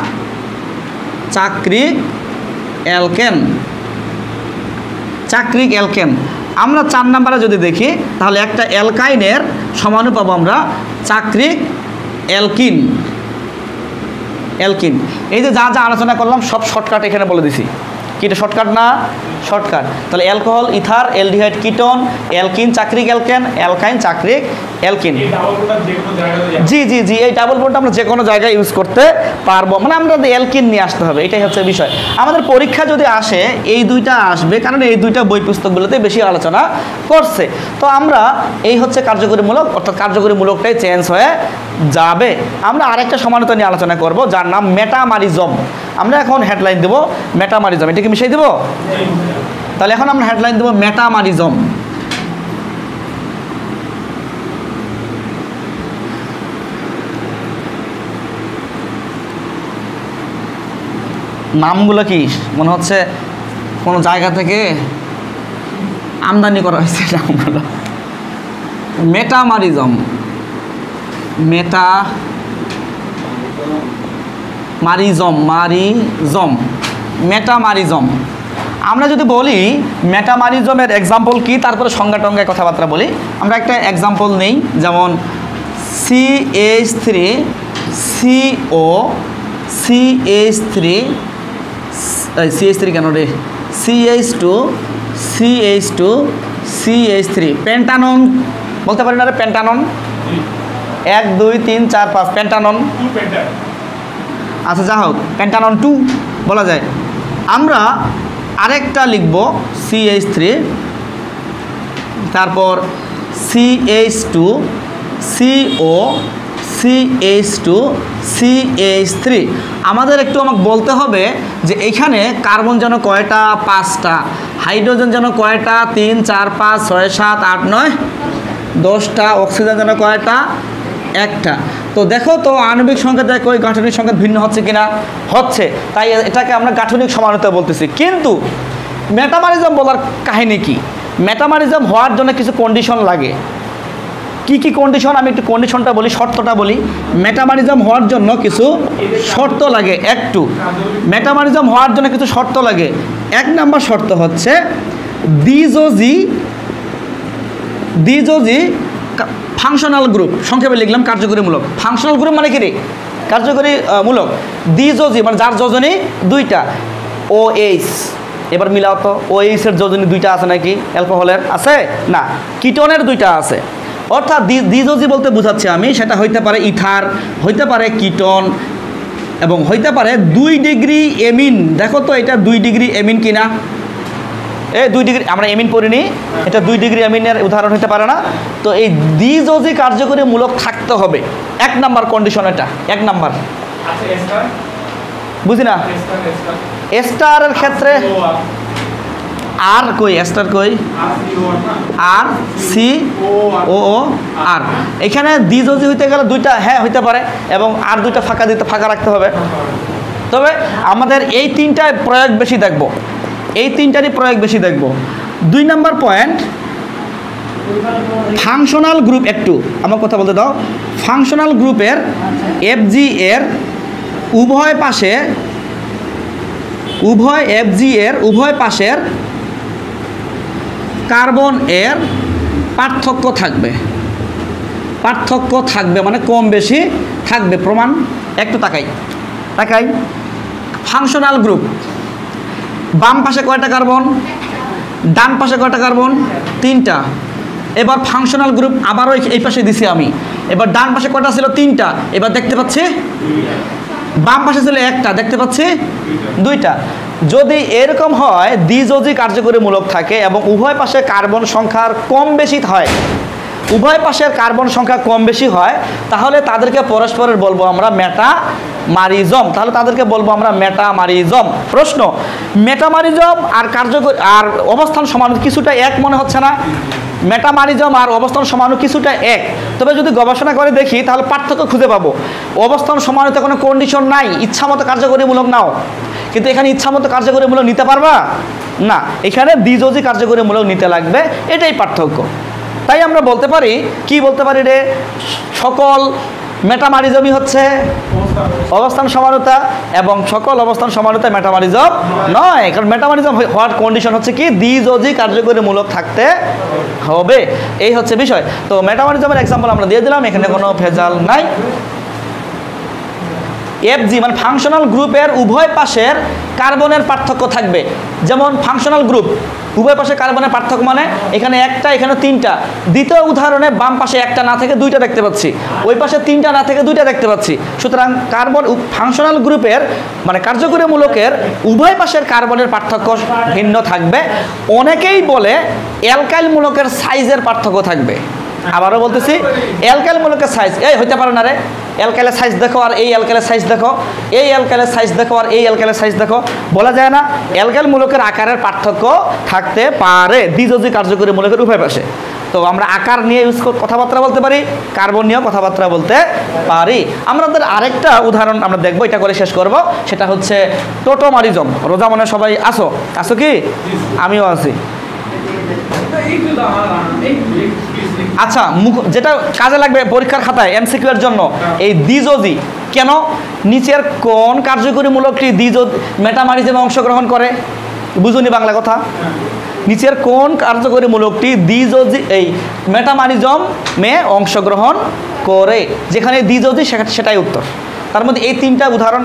চাক্রিক অ্যালকেন। আমরা 4 নাম্বারে যদি দেখি তাহলে একটা অ্যালকাইনের সমাণু পাবো আমরা চাক্রিক অ্যালকিন। এই যে যা যা আলোচনা করলাম সব শর্টকাট এখানে বলে দিছি। কি এটা শর্টকাট না? শর্টকাট। তাহলে alcohol ether, aldehyde ketone, alkene চাক্রিক অ্যালকেন, অ্যালকাইন চাক্রিক অ্যালকিন। জি, এই ডাবল বন্ডটা আমরা যে কোনো জায়গায় ইউজ করতে পারবো, মানে আমরা অ্যালকিন নিয়ে আসতে হবে, এটাই হচ্ছে বিষয়। আমাদের পরীক্ষা যদি আসে এই 2টা আসবে, কারণ এই 2টা বই পুস্তকগুলোতে বেশি আলোচনা করছে। তো আমরা এই হচ্ছে কার্যকরীমূলক, অর্থাৎ কার্যকরীমূলকটাই চেঞ্জ হয়ে যাবে। আমরা আরেকটা সমানতা নিয়ে আলোচনা করব যার নাম মেটামারিজম। আমরা এখন হেডলাইন দেবো মেটামারিজম। এটা কি মিশাই দেবো? তাহলে এখন আমরা হেডলাইন দেবো মেটামারিজম। নামগুলো কি মনে হচ্ছে কোনো জায়গা থেকে আমদানি করা হয়েছে নামগুলো। Metamerism, metamerism. আমরা যদি বলি মেটামারিজমের এক্সাম্পল কি, তারপরে সংজ্ঞা টঙ্গায় কথাবার্তা বলি। আমরা একটা এক্সাম্পল নেই, যেমন CH3CO CH3 কেন রে, CH2 পেন্টানন বলতে পারি না রে, পেন্টানন 1 2 3 4 5 পেন্টানন, আচ্ছা যা হোক পেন্টানন 2 বলা যায়। আমরা আরেকটা লিখব CH3, তারপর CH2CO CH3 আমাদের একটু আমাকে বলতে হবে যে এইখানে কার্বন যেন কয়টা, 5টা, হাইড্রোজেন যেন কয়টা, 3 4 5 6 7 8 9 10টা, অক্সিজেন যেন কয়টা, 1টা। তো দেখো তো আণবিক সংখ্যা দেখো ওই গাঠনিক সংখ্যা ভিন্ন হচ্ছে কিনা, হচ্ছে, তাই এটাকে আমরা গাঠনিক সমানতা বলতেছি। কিন্তু মেটামারিজম বলার কাহিনী কি, মেটামারিজম হওয়ার জন্য কিছু কন্ডিশন লাগে। কি কি কন্ডিশন, আমি একটু কন্ডিশনটা বলি, শর্তটা বলি। মেটামারিজম হওয়ার জন্য কিছু শর্ত লাগে। একটু মেটামারিজম হওয়ার জন্য কিছু শর্ত লাগে। 1 নম্বর শর্ত হচ্ছে দ্বিযোজী ফাংশনাল গ্রুপ, সংক্ষেপে লিখলাম কার্যকরীমূলক। ফাংশনাল গ্রুপ মানে কি রে, কার্যকরীমূলক। দ্বিযোজী মানে যার যোজনী 2টা, OH। এবার মিলাও তো, OH এর যোজনী 2টা আছে নাকি, অ্যালকোহলের আছে না, কিটোনের 2টা আছে। অর্থাৎ দ্বিযোজী বলতে বোঝাচ্ছি আমি, সেটা হইতে পারে ইথার, হইতে পারে কিটোন, এবং হইতে পারে 2 ডিগ্রি এমিন। দেখো তো এটা 2 ডিগ্রি এমিন কিনা, 2 ডিগ্রি আমরা এমিন পড়িনি, এটা 2 ডিগ্রি এমিনের উদাহরণ হতে পারে না। তো এই দ্বিযোজী কার্যকরীমূলক থাকতে হবে, 1 নাম্বার কন্ডিশন এটা, 1 নাম্বার। বুঝি না, এস্টারের ক্ষেত্রে আর কই, এস্টার কই, আর COO আর। এখানে দ্বিযোজী হইতে গেলে 2টা হ্যাঁ হইতে পারে, এবং আর 2টা ফাঁকা রাখতে হবে। তবে আমাদের এই 3টায় প্রয়োগ বেশি দেখব, এই 3টারই প্রয়োগ বেশি দেখব। 2 নাম্বার পয়েন্ট, ফাংশনাল গ্রুপ। একটু আমার কথা বলতে দাও। ফাংশনাল গ্রুপের FG এর উভয় পাশের কার্বন এর পার্থক্য থাকবে, মানে কম বেশি থাকবে। প্রমাণ একটু তাকাই। ফাংশনাল গ্রুপ, বাম পাশে কয়টা কার্বন, ডান পাশে কয়টা কার্বন, 3টা। এবার ফাংশনাল গ্রুপ আবারও এই পাশে দিছি আমি, এবার ডান পাশে কয়টা ছিল, 3টা। এবার দেখতে পাচ্ছি বাম পাশে ছিল 1টা, দেখতে পাচ্ছি 2টা। যদি এরকম হয় দ্বিযোজী কার্যকরীমূলক থাকে এবং উভয় পাশে কার্বন সংখ্যার কম বেশি হয়, উভয় পাশের কার্বন সংখ্যা কম বেশি হয়, তাহলে তাদেরকে পরস্পরের বলবো আমরা মেটামারিজম। প্রশ্ন, মেটামারিজম আর আর অবস্থান সমাণু কিছুটা এক মনে হচ্ছে না? মেটামারিজম আর অবস্থান সমাণু কিছুটা এক, তবে যদি গবেষণা করে দেখি তাহলে পার্থক্য খুঁজে পাবো। অবস্থান সমাণুতে কোনো কন্ডিশন নাই, ইচ্ছামতো কার্যকরীমূলক নাও, কিন্তু এখানে ইচ্ছামতো কার্যকরীমূলক নিতে পারবা না, এখানে দ্বিযোজী কার্যকরীমূলক নিতে লাগবে, এটাই পার্থক্য। তাই আমরা বলতে পারি, কি বলতে পারি রে, সকল মেটামারিজমই হচ্ছে অবস্থান সমানতা, এবং সকল অবস্থান সমানতা মেটামারিজম নয়। কারণ মেটামারিজম হওয়ার কন্ডিশন হচ্ছে কি, দ্বিযোজী কার্যকরীমূলক থাকতে হবে, এই হচ্ছে বিষয়। তো মেটামারিজমের এক্সাম্পল আমরা দিয়ে দিলাম, এখানে কোনো ভেজাল নাই। FG মানে ফাংশনাল গ্রুপের উভয় পাশের কার্বনের পার্থক্য থাকবে। যেমন ফাংশনাল গ্রুপ উভয় পাশে কার্বনের পার্থক্য মানে এখানে 1টা, এখানে 3টা। দ্বিতীয় উদাহরণে বাম পাশে 1টা না থেকে 2টা দেখতে পাচ্ছি, ওই পাশে 3টা না থেকে 2টা দেখতে পাচ্ছি। সুতরাং কার্বন ফাংশনাল গ্রুপের মানে কার্যকরীমূলকের উভয় পাশের কার্বনের পার্থক্য ভিন্ন থাকবে। অনেকেই বলে অ্যালকাইল মূলকের সাইজের পার্থক্য থাকবে। আবারও বলতেছি, অ্যালকাইল মূলকের সাইজ এই হইতে পারে না রে, অ্যালকাইলের সাইজ দেখো আর এই অ্যালকাইলের সাইজ দেখো, এই অ্যালকাইলের সাইজ দেখো আর এই অ্যালকাইলের সাইজ দেখো, বলা যায় না? অ্যালকাইল মূলকের আকারের পার্থক্য থাকতে পারে দ্বিযোজী কার্যকরী মূলকের উভয় পাশে। তো আমরা আকার নিয়ে কথাবার্তা বলতে পারি, কার্বন নিয়েও কথাবার্তা বলতে পারি। আমাদের আরেকটা উদাহরণ আমরা দেখবো, এটা করে শেষ করব, সেটা হচ্ছে টোটোমারিজম। রোজা মনে সবাই আসো কি? আমিও আছি। আচ্ছা, যেটা কাজে লাগবে পরীক্ষার খাতায় এমসিকিউ এর জন্য, এই দ্বিযোজি কেন নিচের কোন কার্যকরীমূলকটি মেটামারিজমে অংশগ্রহণ করে? বুঝুনি বাংলা কথা? নিচের কোন কার্যকরীমূলকটি দ্বিযোজি এই মেটামারিজমে অংশগ্রহণ করে? যেখানে দ্বিযোজি সেটাই উত্তর। তার মধ্যে এই তিনটা উদাহরণ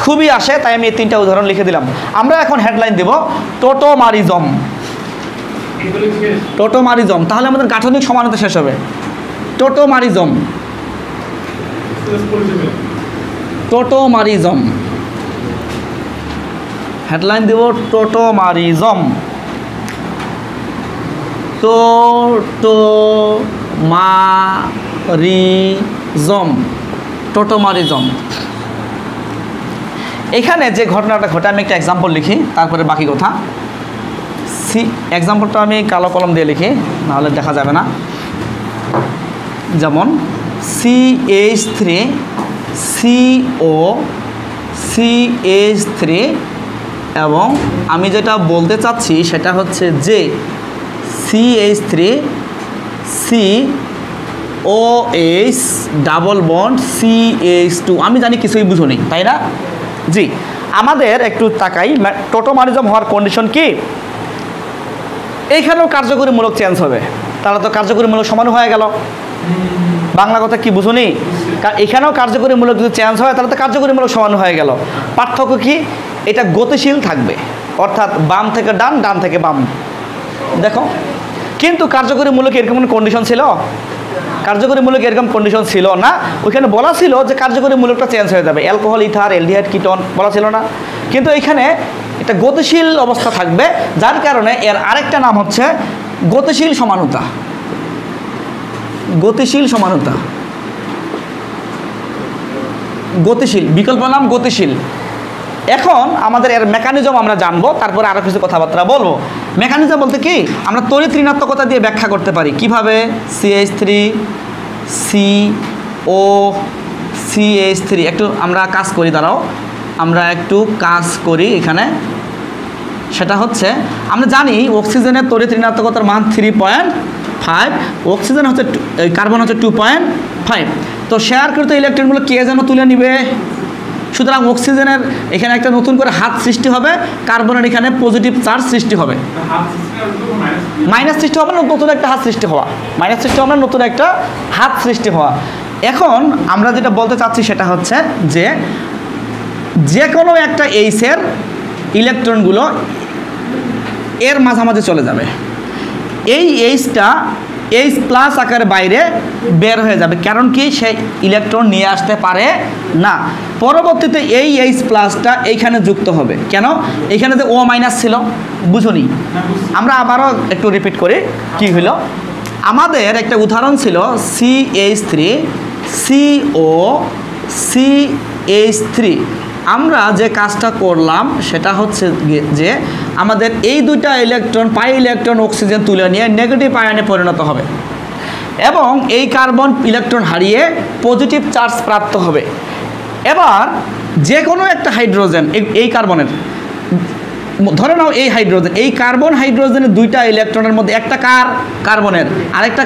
খুবই আসে, তাই আমি এই তিনটা উদাহরণ লিখে দিলাম। আমরা এখন হেডলাইন দেব টোটোমারিজম। টোটোমারিজম, তাহলে আমাদের গাঠনিক সমানতা শেষ হবে। টোটোমারিজম, টোটোমারিজম, হেডলাইন দেব টোটোমারিজম। Tautomerism, tautomerism. এখানে যে ঘটনাটা ঘটে, আমি একটা এক্সাম্পল লিখি, তারপরে বাকি কথা। এক্সাম্পলটা আমি কালো কলম দিয়ে লিখি, নাহলে দেখা যাবে না। যেমন CH3 CO CH3, এবং আমি যেটা বলতে চাচ্ছি সেটা হচ্ছে যে CH3 COH double bond CH2। আমি জানি কিছুই বুঝো নেই, তাই না? জি, আমাদের একটু তাকাই, টোটোমারিজম হওয়ার কন্ডিশন কি? এইখানেও কার্যকরীমূলক চেঞ্জ হবে, তাহলে তো কার্যকরীমূলক সমান হয়ে গেল। বাংলা কথা কি বুঝুনি? এখানেও কার্যকরীমূলক যদি চেঞ্জ হয় তাহলে তো কার্যকরীমূলক সমান হয়ে গেল। পার্থক্য কি? এটা গতিশীল থাকবে, অর্থাৎ বাম থেকে ডান, ডান থেকে বাম। দেখো, কিন্তু কার্যকরীমূলক এরকম কোনো কন্ডিশন ছিল? কার্যকরীমূলক এরকম কন্ডিশন ছিল না। ওইখানে বলা ছিল যে কার্যকরীমূলকটা চেঞ্জ হয়ে যাবে, অ্যালকোহল, ইথার, অ্যালডিহাইড, কিটোন বলা ছিল না? কিন্তু এখানে এটা গতিশীল অবস্থা থাকবে, যার কারণে এর আরেকটা নাম হচ্ছে গতিশীল সমানুতা। গতিশীল সমানুতা, গতিশীল, বিকল্প নাম গতিশীল। এখন আমাদের এর মেকানিজম আমরা জানবো, তারপরে আরও কিছু কথাবার্তা বলবো। মেকানিজম বলতে কি, আমরা তড়িৎ ঋণাত্মকতা দিয়ে ব্যাখ্যা করতে পারি। কিভাবে? CH3 CO CH3, একটু আমরা কাজ করি, দাঁড়াও, আমরা একটু কাজ করি এখানে। সেটা হচ্ছে, আমরা জানি অক্সিজেনের তড়িৎ ঋণাত্মকতার মান 3.5, অক্সিজেন হচ্ছে, কার্বন হচ্ছে 2.5। তো শেয়ারকৃত ইলেকট্রনগুলো কে যেন তুলে নিবে। সুতরাং অক্সিজেনের এখানে একটা নতুন করে হাত সৃষ্টি হবে, কার্বনের এখানে পজিটিভ চার্জ সৃষ্টি হবে, মাইনাস সৃষ্টি হবে না, নতুন একটা হাত সৃষ্টি হওয়া, মাইনাস সৃষ্টি হবে না, নতুন একটা হাত সৃষ্টি হওয়া। এখন আমরা যেটা বলতে চাচ্ছি সেটা হচ্ছে যে কোনো একটা এইচের ইলেকট্রনগুলো এর মাঝামাঝি চলে যাবে। এই এইচটা এইচ প্লাস আকারে বাইরে বের হয়ে যাবে, কারণ কি? সে ইলেকট্রন নিয়ে আসতে পারে না। পরবর্তীতে এই এইচ প্লাসটা এইখানে যুক্ত হবে। কেন? এইখানে যে O মাইনাস ছিল, বুঝুনি? আমরা আবারও একটু রিপিট করি, কি হলো? আমাদের একটা উদাহরণ ছিল CH3 CO CH3। আমরা যে কাজটা করলাম সেটা হচ্ছে যে আমাদের এই দুইটা ইলেকট্রন, পাই ইলেকট্রন অক্সিজেন তুলে নিয়ে নেগেটিভ আয়নে পরিণত হবে, এবং এই কার্বন ইলেকট্রন হারিয়ে পজিটিভ চার্জ প্রাপ্ত হবে। এবার যে কোনো একটা হাইড্রোজেন, এই কার্বনের, ধরে নাও এই হাইড্রোজেন, এই কার্বন হাইড্রোজেনের দুইটা ইলেকট্রনের মধ্যে একটা কার্বনের, আরেকটা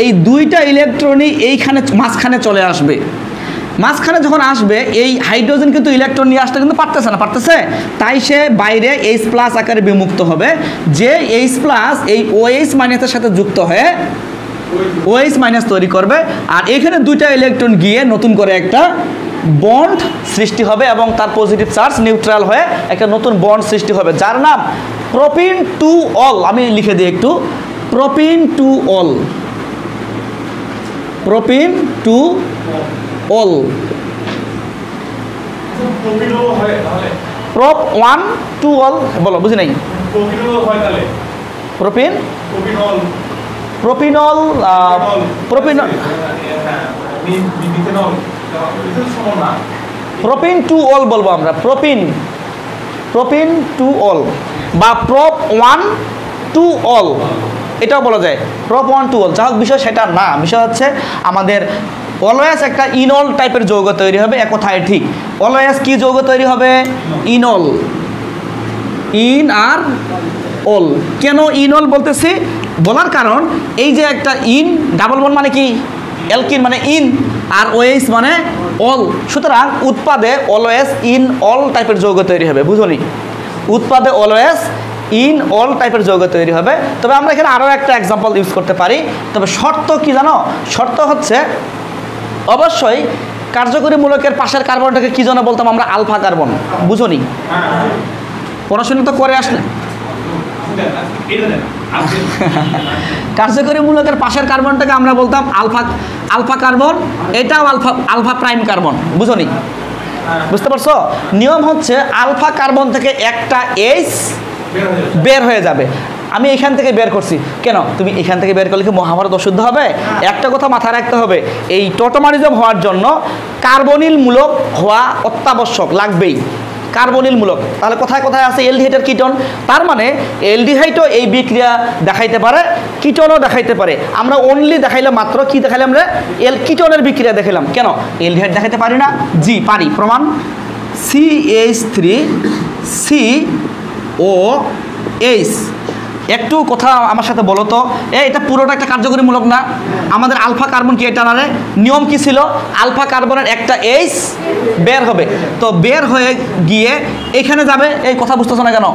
এই দুইটা ইলেকট্রনই এইখানে মাঝখানে চলে আসবে। মাঝখানে যখন আসবে, এই হাইড্রোজেন কিন্তু ইলেকট্রন নিয়ে আসতে কিন্তু পারতেছে না, পারতেছে, তাই সে বাইরে H প্লাস আকারে বিমুক্ত হবে। যে H প্লাস এই OH মাইনাসের সাথে যুক্ত হয়ে OH মাইনাস তৈরি করবে, আর এখানে দুইটা ইলেকট্রন গিয়ে নতুন করে একটা বন্ড সৃষ্টি হবে, এবং তার পজিটিভ চার্জ নিউট্রাল হয়ে একটা নতুন বন্ড সৃষ্টি হবে, যার নাম প্রোপিন টু অল। আমি লিখে দিই একটু, propene to all, propene to all. Prop 1 2 all বলো, বুঝি নাই? প্রোপিন, প্রোপিনল, প্রোপিনল, প্রোপিন টু অল বলবো আমরা, প্রোপিন টু অল, বা প্রপ 1 2 অল, এটাও বলা যায়, প্রপ 1 2 অল। যা হোক, বিষয় সেটা না, বিষয় হচ্ছে আমাদের অলওয়েজ একটা ইনল টাইপের যৌগ তৈরি হবে। এক কথায় ঠিক, অলওয়েজ কি যৌগ তৈরি হবে? ইনল, ইন আর অল। কেন ইনল বলতেছি? বলার কারণ এই যে একটা ইন ডাবল বন্ড মানে কি অ্যালকিন মানে ইন আর ওএইচ মানে অল, সুতরাং উৎপাদে অলওয়েজ ইন অল টাইপের যৌগ তৈরি হবে। বুঝুনি, উৎপাদে অলওয়েজ ইন অল টাইপের যৌগ তৈরি হবে। তবে আমরা এখানে আরও একটা এক্সাম্পল ইউজ করতে পারি। তবে শর্ত কি জানো, শর্ত হচ্ছে অবশ্যই কার্যকরী মূলকের পাশের কার্বনটাকে কি জন্য বলতাম আমরা, আলফা কার্বন। বুঝুনি, পড়াশোনা তো করে আসলে কার্যকরী মূলকের পাশের কার্বনটাকে আমরা বলতাম আলফা কার্বন, এটাও আলফা প্রাইম কার্বন। বুঝুনি, বুঝতে পারছো? নিয়ম হচ্ছে আলফা কার্বন থেকে একটা এইচ বের হয়ে যাবে। আমি এখান থেকে বের করছি কেন, তুমি এখান থেকে বের করলে কি মহাভারত অশুদ্ধ হবে? একটা কথা মাথায় রাখতে হবে, এই টোটোমারিজম হওয়ার জন্য কার্বনিল মূলক হওয়া অত্যাবশ্যক, লাগবেই কার্বনিল মূলক। তাহলে কোথায় কোথায় আছে এলডিহাইডের কিটন, তার মানে এলডিহাইডও এই বিক্রিয়া দেখাইতে পারে, কিটনও দেখাইতে পারে। আমরা অনলি দেখাইলাম মাত্র কি দেখাইলাম রে, কিটনের বিক্রিয়া দেখাইলাম, কেন এলডিহাইড দেখাইতে পারি না? জি পারি, প্রমাণ CH3COH। একটু কথা আমার সাথে বলো তো, এটা পুরোটা একটা কার্যকরী মূলক না? আমাদের আলফা কার্বন কি এটা না রে? নিয়ম কি ছিল, আলফা কার্বনের একটা এইচ বের হবে, তো বের হয়ে গিয়ে এখানে যাবে। এই কথা বুঝতেছো না কেন?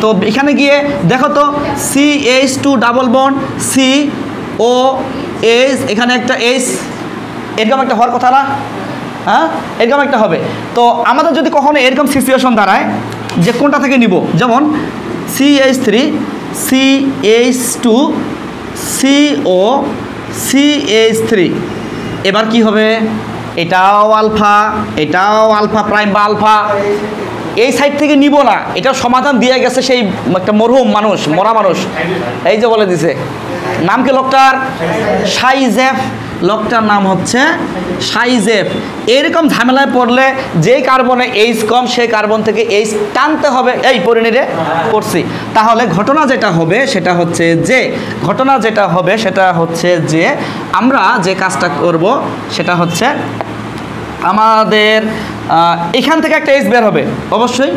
তো এখানে গিয়ে দেখো তো CH2 ডাবল বন্ড COH, এখানে একটা এইচ, এরকম একটা হওয়ার কথা না? হ্যাঁ, এরকম একটা হবে। তো আমাদের যদি কখনো এরকম সিচুয়েশন দাঁড়ায় যে কোনটা থেকে নিব, যেমন CH3CH2 COCH3, এবার কি হবে, এটাও আলফা প্রাইম বা আলফা, এই সাইড থেকে নিব না, এটার সমাধান দিয়ে গেছে সেই একটা মরহুম মানুষ, মরা মানুষ, এই যে বলে দিছে। নাম কি লোকটার? সাইজেফ, লোকটার নাম হচ্ছে সাইজেফ। এরকম ঝামেলায় পড়লে যেই কার্বনে এইচ কম সেই কার্বন থেকে এইচ টানতে হবে। এই পরিণীরে পড়ছি। তাহলে ঘটনা যেটা হবে সেটা হচ্ছে যে আমরা যে কাজটা করব সেটা হচ্ছে আমাদের এখান থেকে একটা এইচ বের হবে অবশ্যই,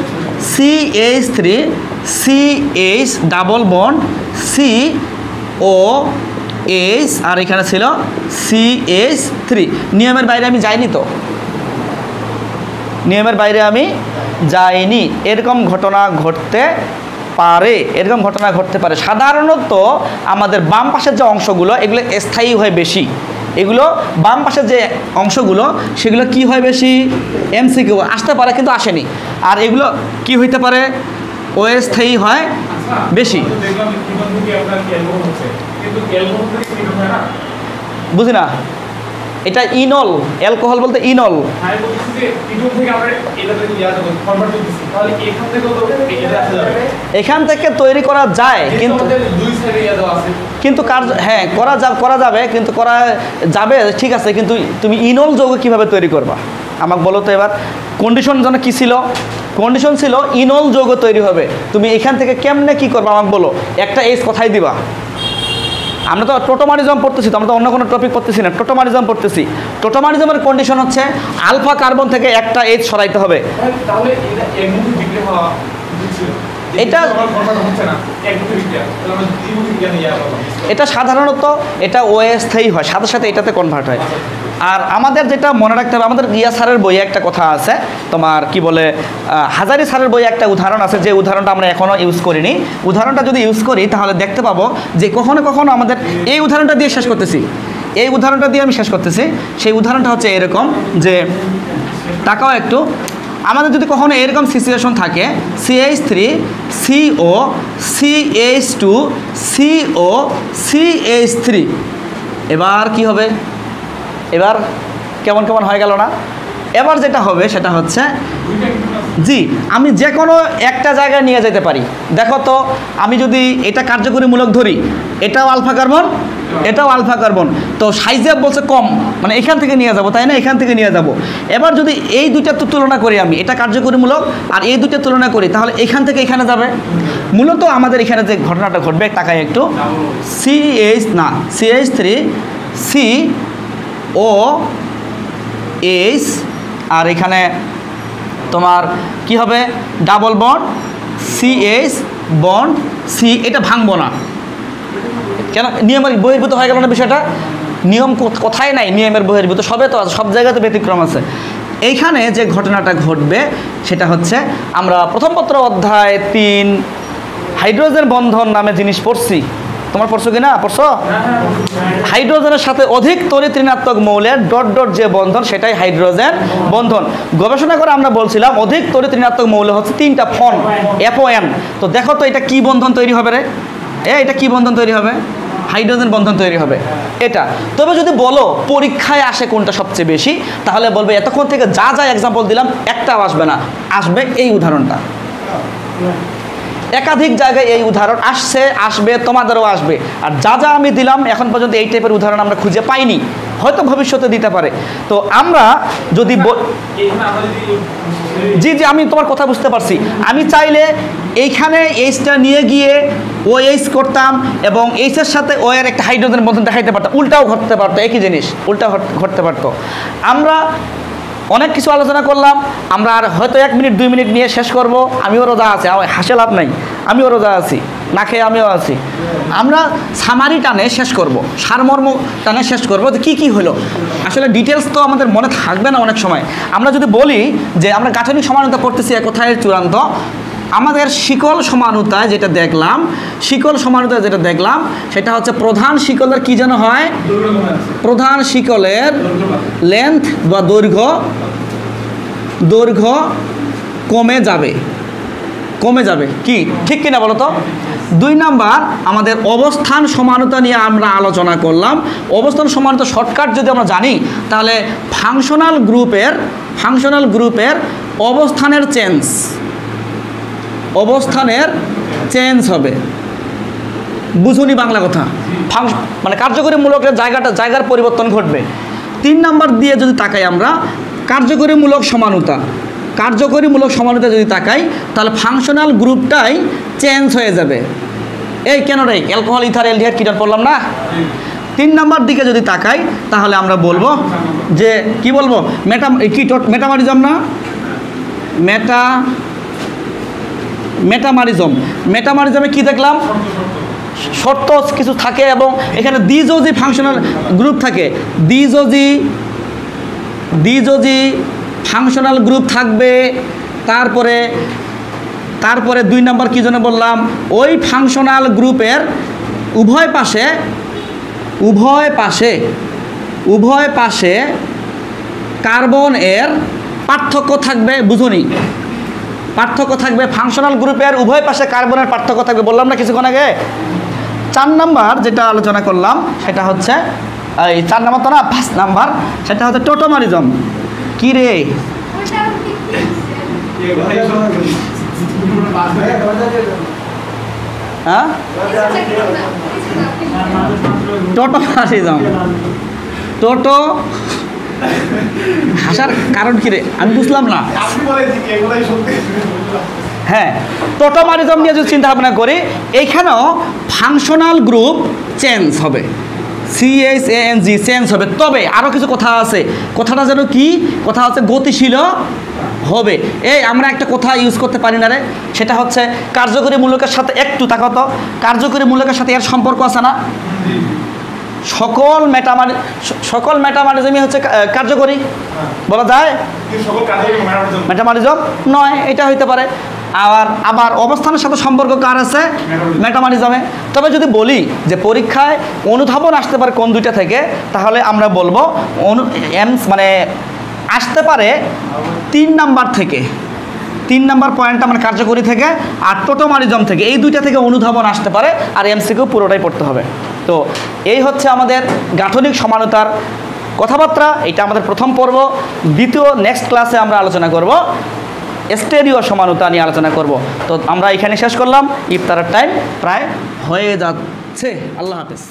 CH3CH ডাবল বন্ড COH, আর এখানে ছিল CH3। নিয়মের বাইরে আমি যাইনি তো, নিয়মের বাইরে আমি যাইনি। এরকম ঘটনা ঘটতে পারে। সাধারণত আমাদের বাম পাশের যে অংশগুলো এগুলো স্থায়ী হয় বেশি, এগুলো বাম পাশের যে অংশগুলো সেগুলো কি হয় বেশি, এমসিকিউ আসতে পারে কিন্তু আসেনি। আর এগুলো কি হইতে পারে, অস্থায়ী হয় বেশি। বুঝি না, এটা ইনল, অ্যালকোহল বলতে ইনল। এখান থেকে তৈরি করা যায় কিন্তু হ্যাঁ করা যাবে, কিন্তু করা যাবে ঠিক আছে, কিন্তু তুমি ইনল যৌগ কিভাবে তৈরি করবা আমাকে বলো তো এবার। কন্ডিশন যেন কি ছিল, কন্ডিশন ছিল ইনল যৌগ তৈরি হবে, তুমি এখান থেকে কেমনে কি করবা আমাকে বলো, একটা এইচ কোথায় দিবা? আমরা তো টোটোমারিজম পড়তেছি, তো আমরা তো অন্য কোনো টপিক পড়তেছি না, টোটোমারিজম পড়তেছি। টোটোমারিজমের কন্ডিশন হচ্ছে আলফা কার্বন থেকে একটা এইচ সরাইতে হবে। এটা সাধারণত এটা অস্থায়ী হয়, সাথে সাথে এটাতে কনভার্ট হয়। আর আমাদের যেটা মনে রাখতে হবে, আমাদের ইয়া স্যারের বইয়ে একটা কথা আছে, তোমার কি বলে হাজারি স্যারের বইয়ে একটা উদাহরণ আছে, যে উদাহরণটা আমরা এখনও ইউজ করিনি। উদাহরণটা যদি ইউজ করি তাহলে দেখতে পাবো যে কখনো কখনো আমাদের এই উদাহরণটা দিয়ে শেষ করতেছি, সেই উদাহরণটা হচ্ছে এরকম যে, তাকাও একটু, আমাদের যদি কখনো এরকম সিচুয়েশন থাকে CH3CO CH2 CO CH3, এবার কি হবে, এবার কেমন কেমন হয়ে গেল না? এবার যেটা হবে সেটা হচ্ছে, জি আমি যে কোনো একটা জায়গায় নিয়ে যেতে পারি। দেখো তো, আমি যদি এটা কার্যকরী মূলক ধরি, এটাও আলফা কার্বন, এটাও আলফা কার্বন, তো সাইজেব বলছে কম, মানে এখান থেকে নিয়ে যাব, তাই না? এখান থেকে নিয়ে যাব। এবার যদি এই দুইটার তো তুলনা করি, আমি এটা কার্যকরী মূলক আর এই দুইটার তুলনা করি, তাহলে এখান থেকে এখানে যাবে। মূলত আমাদের এখানে যে ঘটনাটা ঘটবে, তাকাই একটু, CH3COH, আর এখানে তোমার কি হবে, double bond CH bond C, এটা ভাঙবো না, কেন নিয়মের বহির্ভূত হয়ে গেল না বিষয়টা? নিয়ম কোথায় নাই নিয়মের বহির্ভূত, সবে তো আছে, সব জায়গাতে ব্যতিক্রম আছে। এইখানে যে ঘটনাটা ঘটবে সেটা হচ্ছে আমরা প্রথম পত্র অধ্যায় 3 হাইড্রোজেন বন্ধন নামে জিনিস পড়ছি। তোমার পড়ছো কি না? পড়ছো? হাইড্রোজেনের সাথে অধিক তড়িৎ ঋণাত্মক মৌলের ডট ডট যে বন্ধন সেটাই হাইড্রোজেন বন্ধন। গবেষণা করে আমরা বলছিলাম অধিক তড়িৎ ঋণাত্মক মৌল হচ্ছে 3টা ফোন FON। তো দেখো তো এটা কি বন্ধন তৈরি হবে রে? এটা কি বন্ধন তৈরি হবে? হাইড্রোজেন বন্ধন তৈরি হবে এটা। তবে যদি বলো পরীক্ষায় আসে কোনটা সবচেয়ে বেশি, তাহলে বলবে এতক্ষণ থেকে যা যা এক্সাম্পল দিলাম একটাও আসবে না, আসবে এই উদাহরণটা। একাধিক জায়গায় এই উদাহরণ আসবে, তোমাদেরও আসবে। আর যা যা আমি দিলাম এখন পর্যন্ত এই টাইপের উদাহরণ আমরা খুঁজে পাইনি, হয়তো ভবিষ্যতে দিতে পারে। তো আমরা যদি জি আমি তোমার কথা বুঝতে পারছি। আমি চাইলে এইখানে এইচটা নিয়ে গিয়ে ও এইচ করতাম এবং এইচের সাথে ও এর একটা হাইড্রোজেন বন্ধন দেখাইতে পারতাম, উল্টাও ঘটতে পারতো, একই জিনিস উল্টা ঘটতে পারতো। আমরা অনেক কিছু আলোচনা করলাম, আমরা আর হয়তো 1 মিনিট 2 মিনিট নিয়ে শেষ করব। আমিও রোজা আছি, হাসে লাভ নাই, আমিও রোজা আছি, না খেয়ে আমিও আছি। আমরা সামারি টানে শেষ করব, সারমর্ম টানে শেষ করব যে কী হলো। আসলে ডিটেলস তো আমাদের মনে থাকবে না অনেক সময়। আমরা যদি বলি যে আমরা গাঠনিক সমানতা পড়তেছি এক কথায় চূড়ান্ত, আমাদের শিকল সমানুতায় যেটা দেখলাম, সেটা হচ্ছে প্রধান শিকলের কি যেন হয়, প্রধান শিকলের লেন্থ বা দৈর্ঘ্য কমে যাবে কি ঠিক কিনা বলো তো? 2 নাম্বার আমাদের অবস্থান সমানতা নিয়ে আমরা আলোচনা করলাম। অবস্থান সমানতা শর্টকাট যদি আমরা জানি তাহলে ফাংশনাল গ্রুপের অবস্থানের চেঞ্জ হবে। বুঝুনি বাংলা কথা? মানে কার্যকরীমূলকের জায়গার পরিবর্তন ঘটবে। 3 নাম্বার দিয়ে যদি তাকাই আমরা কার্যকরীমূলক সমানুতা যদি তাকাই তাহলে ফাংশনাল গ্রুপটাই চেঞ্জ হয়ে যাবে। এই কেন রে? অ্যালকোহল, ইথার, অ্যালডিহাইড কিটার পড়লাম না? 3 নাম্বার দিকে যদি তাকাই তাহলে আমরা বলবো যে কি বলবো, মেটামারিজম না, মেটামারিজমে কি দেখলাম? শর্ত কিছু থাকে এবং এখানে দ্বিযোজী ফাংশনাল গ্রুপ থাকে, দ্বিযোজী ফাংশনাল গ্রুপ থাকবে। তারপরে 2 নাম্বার কি জন্য বললাম, ওই ফাংশনাল গ্রুপের উভয় পাশে কার্বন এর পার্থক্য থাকবে। বুঝুনি? পার্থক্য থাকবে, ফাংশনাল গ্রুপের উভয় পাশে কার্বনের পার্থক্য থাকবে, বললাম না কিছুক্ষণ আগে। 4 নাম্বার যেটা আলোচনা করলাম সেটা হচ্ছে এই 4 নাম্বার তো না, 5 নাম্বার, সেটা হচ্ছে টোটোমারিজম। কি রে? হ্যাঁ, টোটোমারিজম। হাসার কারণ কি রে? আমি বুঝলাম না। হ্যাঁ, টোটোমারিজম নিয়ে যদি চিন্তা ভাবনা করি, এইখানেও ফাংশনাল গ্রুপ চেঞ্জ হবে, CHANG চেঞ্জ হবে। তবে আরও কিছু কথা আছে, কথাটা যেন কি কথা আছে, গতিশীল হবে। আমরা একটা কথা ইউজ করতে পারি না রে, সেটা হচ্ছে কার্যকরী মূলকের সাথে, একটু তাকাও তো, কার্যকরী মূলকের সাথে এর সম্পর্ক আছে না? সকল মেটামারিজমই হচ্ছে কার্যকরী বলা যায়? মেটামারিজম নয়, এটা হইতে পারে। আবার অবস্থানের সাথে সম্পর্ক কার আছে? মেটামারিজমে। তবে যদি বলি যে পরীক্ষায় অনুধাবন আসতে পারে কোন 2টা থেকে, তাহলে আমরা বলবো মানে আসতে পারে 3 নাম্বার থেকে, 3 নাম্বার পয়েন্টটা মানে কার্যকরী থেকে, আর টোটোমারিজম থেকে, এই 2টা থেকে অনুধাবন আসতে পারে, আর MCQ পুরোটাই পড়তে হবে। তো এই হচ্ছে আমাদের গাঠনিক সমানতার কথাবার্তা। এটা আমাদের প্রথম পর্ব। নেক্সট ক্লাসে আমরা আলোচনা করব স্টেরিও সমানতা নিয়ে আলোচনা করব। তো আমরা এখানে শেষ করলাম, ইফতারের টাইম প্রায় হয়ে যাচ্ছে। আল্লাহ হাফেজ।